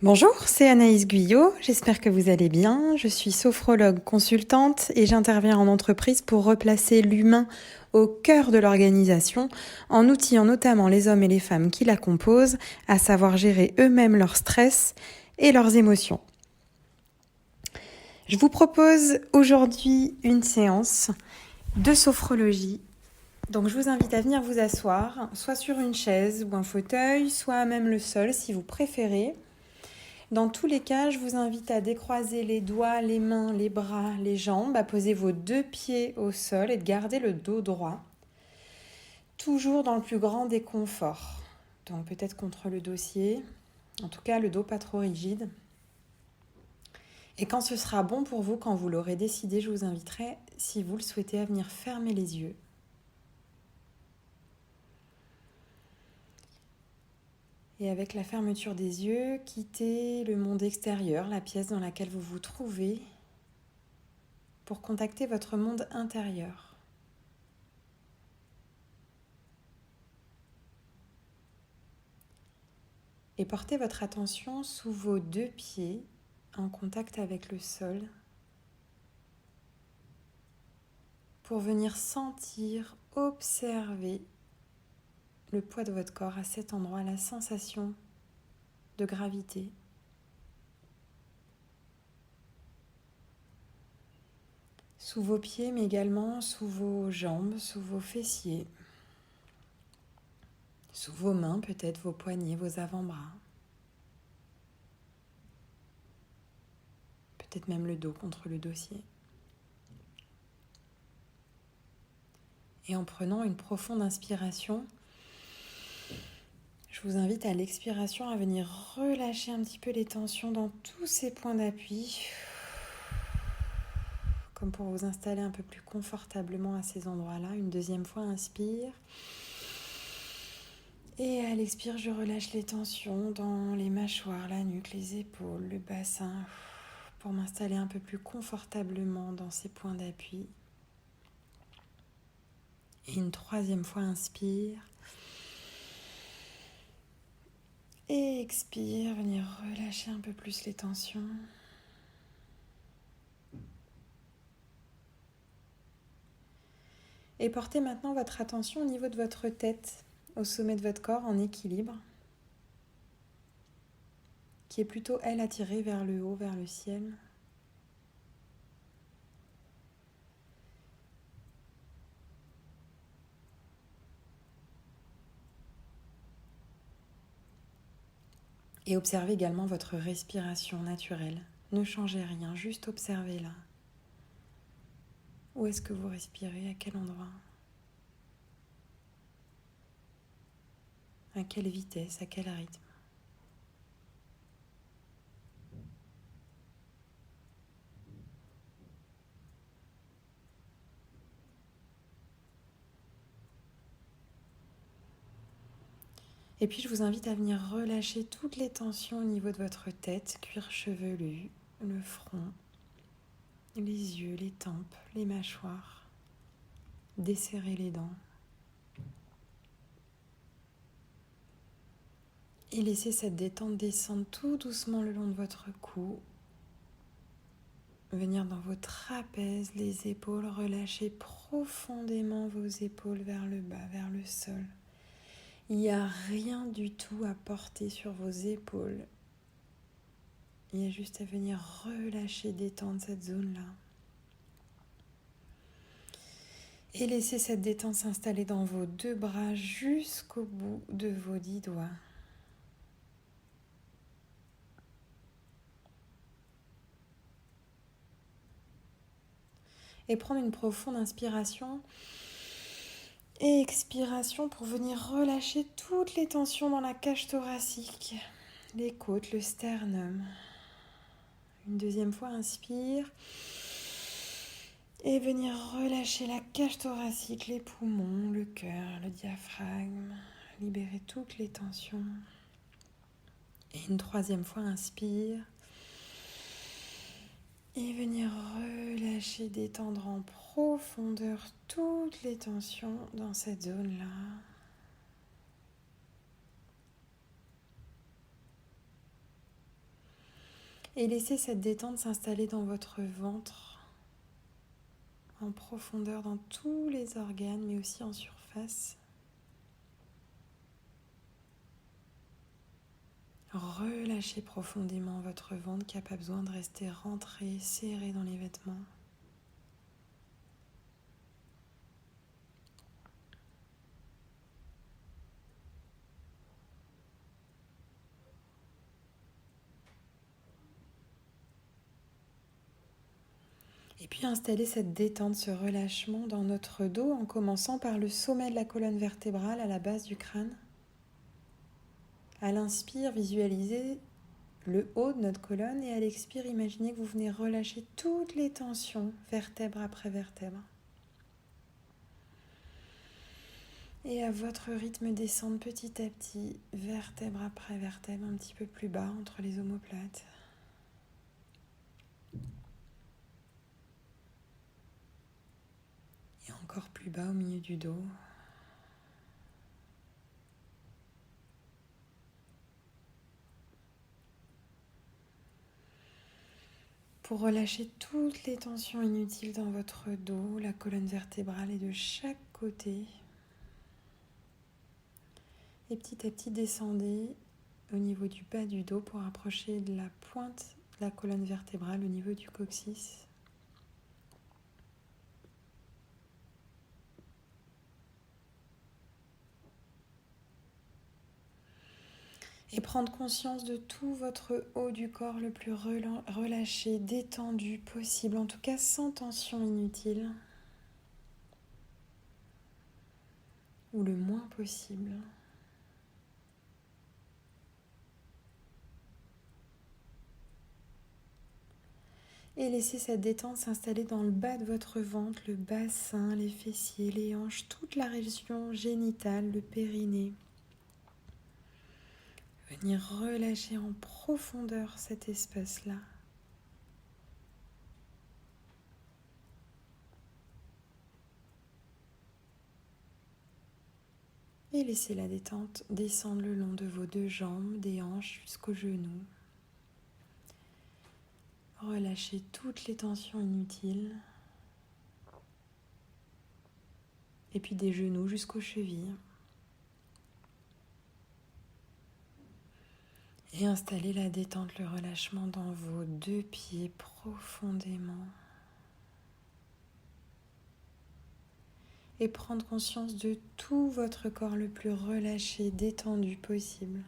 Bonjour, c'est Anaïs Guyot, j'espère que vous allez bien. Je suis sophrologue consultante et j'interviens en entreprise pour replacer l'humain au cœur de l'organisation en outillant notamment les hommes et les femmes qui la composent à savoir gérer eux-mêmes leur stress et leurs émotions. Je vous propose aujourd'hui une séance de sophrologie. Donc je vous invite à venir vous asseoir, soit sur une chaise ou un fauteuil, soit même le sol si vous préférez. Dans tous les cas, je vous invite à décroiser les doigts, les mains, les bras, les jambes, à poser vos 2 pieds au sol et de garder le dos droit. Toujours dans le plus grand des conforts. Donc peut-être contre le dossier, en tout cas le dos pas trop rigide. Et quand ce sera bon pour vous, quand vous l'aurez décidé, je vous inviterai, si vous le souhaitez, à venir fermer les yeux. Et avec la fermeture des yeux, quittez le monde extérieur, la pièce dans laquelle vous vous trouvez, pour contacter votre monde intérieur. Et portez votre attention sous vos 2 pieds en contact avec le sol pour venir sentir, observer le poids de votre corps à cet endroit, la sensation de gravité. Sous vos pieds, mais également sous vos jambes, sous vos fessiers, sous vos mains, peut-être vos poignets, vos avant-bras. Peut-être même le dos contre le dossier. Et en prenant une profonde inspiration, je vous invite à l'expiration à venir relâcher un petit peu les tensions dans tous ces points d'appui, comme pour vous installer un peu plus confortablement à ces endroits-là. Une deuxième fois, inspire. Et à l'expire, je relâche les tensions dans les mâchoires, la nuque, les épaules, le bassin, pour m'installer un peu plus confortablement dans ces points d'appui. Et une troisième fois, inspire. Et expire, venir relâcher un peu plus les tensions. Et portez maintenant votre attention au niveau de votre tête, au sommet de votre corps en équilibre, qui est plutôt, elle, attirée vers le haut, vers le ciel. Et observez également votre respiration naturelle. Ne changez rien, juste observez-la. Où est-ce que vous respirez? À quel endroit? À quelle vitesse? À quel rythme? Et puis je vous invite à venir relâcher toutes les tensions au niveau de votre tête, cuir chevelu, le front, les yeux, les tempes, les mâchoires. Desserrez les dents. Et laissez cette détente descendre tout doucement le long de votre cou. Venir dans vos trapèzes, les épaules, relâchez profondément vos épaules vers le bas, vers le sol. Il n'y a rien du tout à porter sur vos épaules. Il y a juste à venir relâcher, détendre cette zone-là. Et laissez cette détente s'installer dans vos 2 bras jusqu'au bout de vos 10 doigts. Et prendre une profonde inspiration et expiration pour venir relâcher toutes les tensions dans la cage thoracique, les côtes, le sternum. Une deuxième fois, inspire. Et venir relâcher la cage thoracique, les poumons, le cœur, le diaphragme. Libérer toutes les tensions. Et une troisième fois, inspire. Et venir relâcher, détendre en profondeur toutes les tensions dans cette zone-là. Et laissez cette détente s'installer dans votre ventre, en profondeur dans tous les organes, mais aussi en surface. Relâchez profondément votre ventre qui n'a pas besoin de rester rentré, serré dans les vêtements. Et puis installez cette détente, ce relâchement dans notre dos en commençant par le sommet de la colonne vertébrale à la base du crâne. À l'inspire, visualisez le haut de notre colonne et à l'expire, imaginez que vous venez relâcher toutes les tensions, vertèbre après vertèbre. Et à votre rythme, descendre petit à petit, vertèbre après vertèbre, un petit peu plus bas entre les omoplates. Et encore plus bas au milieu du dos. Pour relâcher toutes les tensions inutiles dans votre dos, la colonne vertébrale est de chaque côté. Et petit à petit, descendez au niveau du bas du dos pour approcher de la pointe de la colonne vertébrale au niveau du coccyx. Et prendre conscience de tout votre haut du corps le plus relâché, détendu possible, en tout cas sans tension inutile, ou le moins possible. Et laissez cette détente s'installer dans le bas de votre ventre, le bassin, les fessiers, les hanches, toute la région génitale, le périnée. Venir relâcher en profondeur cet espace-là. Et laissez la détente descendre le long de vos deux jambes, des hanches jusqu'aux genoux. Relâchez toutes les tensions inutiles. Et puis des genoux jusqu'aux chevilles. Et installez la détente, le relâchement dans vos deux pieds profondément. Et prendre conscience de tout votre corps le plus relâché, détendu possible.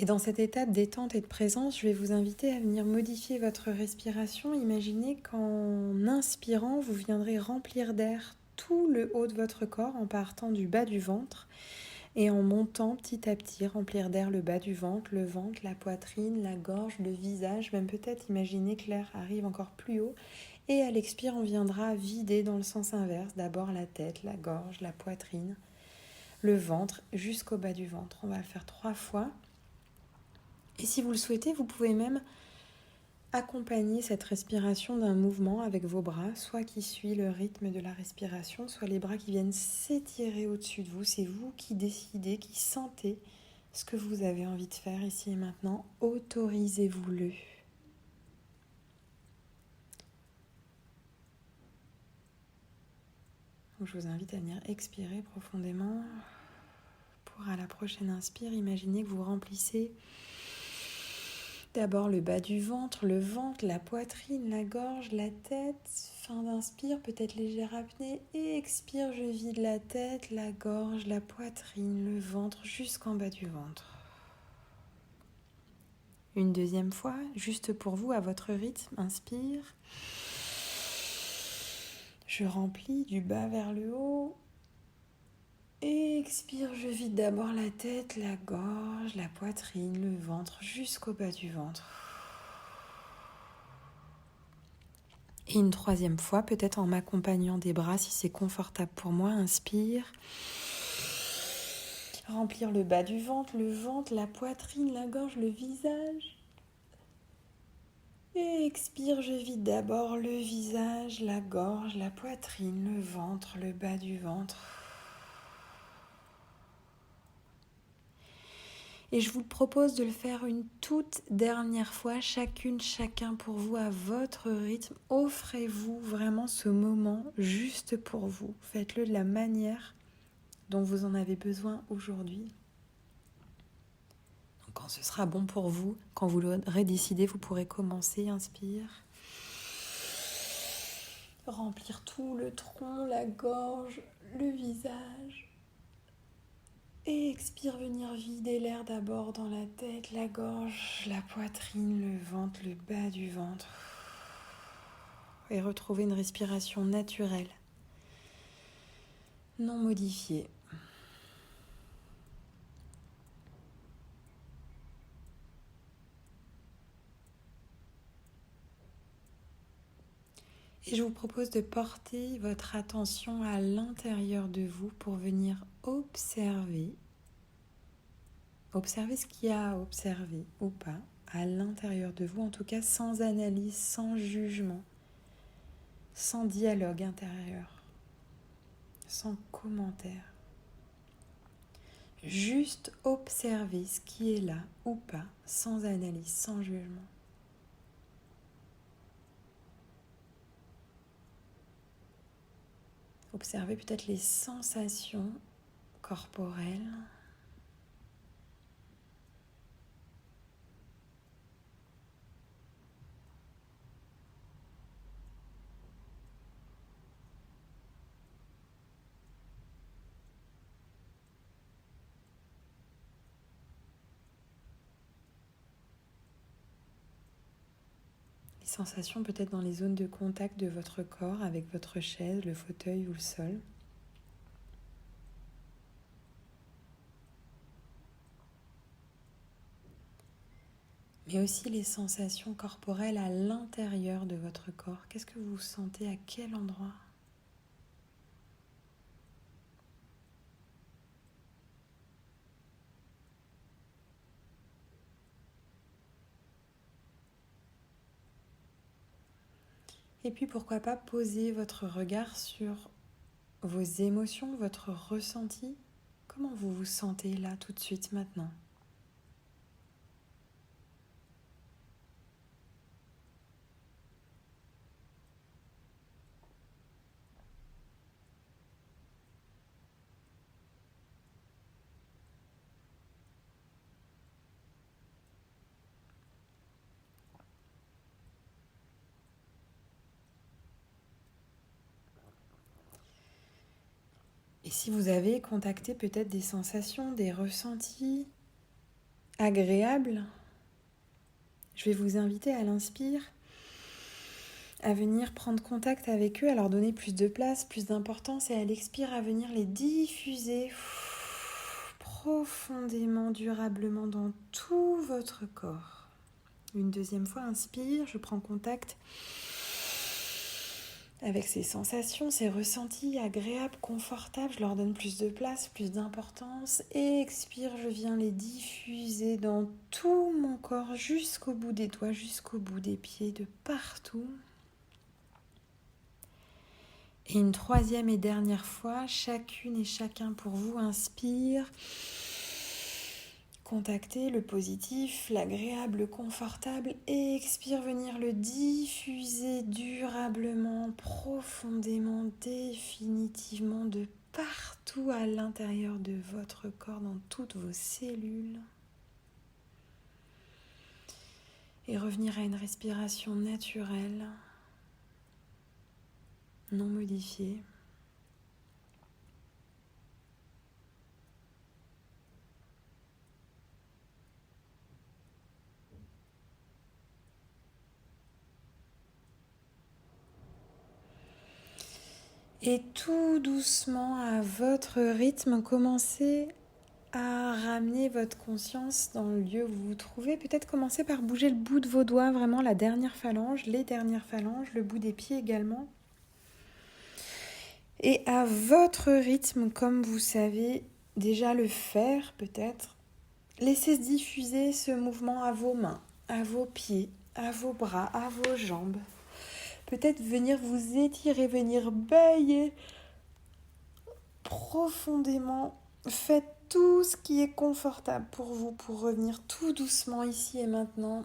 Et dans cet état de détente et de présence, je vais vous inviter à venir modifier votre respiration. Imaginez qu'en inspirant, vous viendrez remplir d'air tout le haut de votre corps en partant du bas du ventre et en montant petit à petit, remplir d'air le bas du ventre, la poitrine, la gorge, le visage, même peut-être imaginer que l'air arrive encore plus haut. Et à l'expire, on viendra vider dans le sens inverse, d'abord la tête, la gorge, la poitrine, le ventre, jusqu'au bas du ventre. On va le faire 3 fois. Et si vous le souhaitez, vous pouvez même accompagner cette respiration d'un mouvement avec vos bras, soit qui suit le rythme de la respiration, soit les bras qui viennent s'étirer au-dessus de vous. C'est vous qui décidez, qui sentez ce que vous avez envie de faire ici et maintenant. Autorisez-vous-le. Donc, je vous invite à venir expirer profondément. Pour à la prochaine inspire, imaginez que vous remplissez d'abord le bas du ventre, la poitrine, la gorge, la tête. Fin d'inspire, peut-être légère apnée. Et expire, je vide la tête, la gorge, la poitrine, le ventre jusqu'en bas du ventre. Une deuxième fois, juste pour vous, à votre rythme. Inspire. Je remplis du bas vers le haut. Et expire, je vide d'abord la tête, la gorge, la poitrine, le ventre jusqu'au bas du ventre. Et une troisième fois, peut-être en m'accompagnant des bras si c'est confortable pour moi. Inspire. Remplir le bas du ventre, la poitrine, la gorge, le visage. Et expire, je vide d'abord le visage, la gorge, la poitrine, le ventre, le bas du ventre. Et je vous propose de le faire une toute dernière fois, chacun pour vous, à votre rythme. Offrez-vous vraiment ce moment juste pour vous. Faites-le de la manière dont vous en avez besoin aujourd'hui. Donc, quand ce sera bon pour vous, quand vous l'aurez décidé, vous pourrez commencer. Inspire. Remplir tout le tronc, la gorge, le visage. Et expire, venir vider l'air d'abord dans la tête, la gorge, la poitrine, le ventre, le bas du ventre. Et retrouver une respiration naturelle, non modifiée. Et je vous propose de porter votre attention à l'intérieur de vous pour venir observer ce qu'il y a à observer ou pas à l'intérieur de vous, en tout cas sans analyse, sans jugement, sans dialogue intérieur, sans commentaire. Juste observer ce qui est là ou pas, sans analyse, sans jugement. Observez peut-être les sensations corporelles. Les sensations peut-être dans les zones de contact de votre corps avec votre chaise, le fauteuil ou le sol. Mais aussi les sensations corporelles à l'intérieur de votre corps. Qu'est-ce que vous sentez à quel endroit ? Et puis pourquoi pas poser votre regard sur vos émotions, votre ressenti. Comment vous vous sentez là tout de suite maintenant ? Et si vous avez contacté peut-être des sensations, des ressentis agréables, je vais vous inviter à l'inspire, à venir prendre contact avec eux, à leur donner plus de place, plus d'importance, et à l'expire, à venir les diffuser profondément, durablement dans tout votre corps. Une deuxième fois, inspire, je prends contact avec ces sensations, ces ressentis agréables, confortables, je leur donne plus de place, plus d'importance. Et expire, je viens les diffuser dans tout mon corps, jusqu'au bout des doigts, jusqu'au bout des pieds, de partout. Et une troisième et dernière fois, chacune et chacun pour vous, inspire. Contactez le positif, l'agréable, le confortable, et expire, venir le diffuser durablement, profondément, définitivement, de partout à l'intérieur de votre corps, dans toutes vos cellules. Et revenir à une respiration naturelle, non modifiée. Et tout doucement, à votre rythme, commencez à ramener votre conscience dans le lieu où vous vous trouvez. Peut-être commencer par bouger le bout de vos doigts, vraiment la dernière phalange, les dernières phalanges, le bout des pieds également. Et à votre rythme, comme vous savez déjà le faire peut-être, laissez se diffuser ce mouvement à vos mains, à vos pieds, à vos bras, à vos jambes. Peut-être venir vous étirer, venir bailler profondément. Faites tout ce qui est confortable pour vous, pour revenir tout doucement ici et maintenant.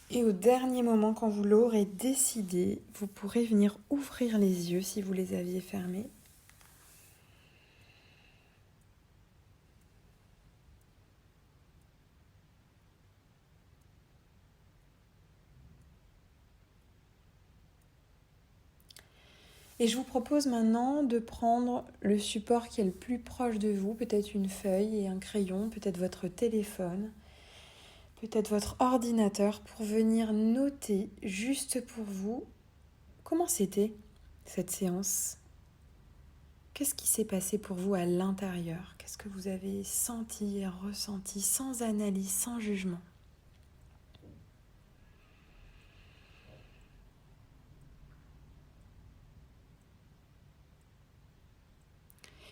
Et au dernier moment, quand vous l'aurez décidé, vous pourrez venir ouvrir les yeux si vous les aviez fermés. Et je vous propose maintenant de prendre le support qui est le plus proche de vous, peut-être une feuille et un crayon, peut-être votre téléphone, peut-être votre ordinateur, pour venir noter juste pour vous comment c'était cette séance. Qu'est-ce qui s'est passé pour vous à l'intérieur? Qu'est-ce que vous avez senti et ressenti sans analyse, sans jugement?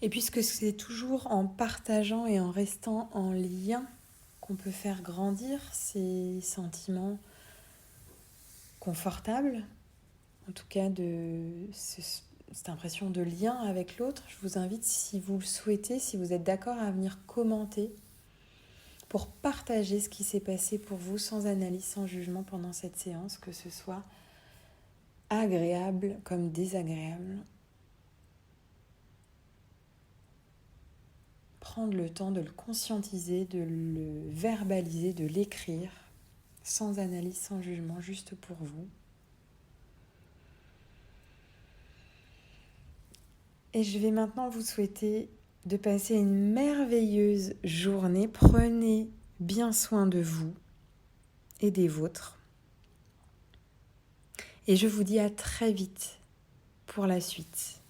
Et puisque c'est toujours en partageant et en restant en lien qu'on peut faire grandir ces sentiments confortables, en tout cas de cette impression de lien avec l'autre, je vous invite, si vous le souhaitez, si vous êtes d'accord, à venir commenter pour partager ce qui s'est passé pour vous sans analyse, sans jugement pendant cette séance, que ce soit agréable comme désagréable. Prendre le temps de le conscientiser, de le verbaliser, de l'écrire, sans analyse, sans jugement, juste pour vous. Et je vais maintenant vous souhaiter de passer une merveilleuse journée. Prenez bien soin de vous et des vôtres. Et je vous dis à très vite pour la suite.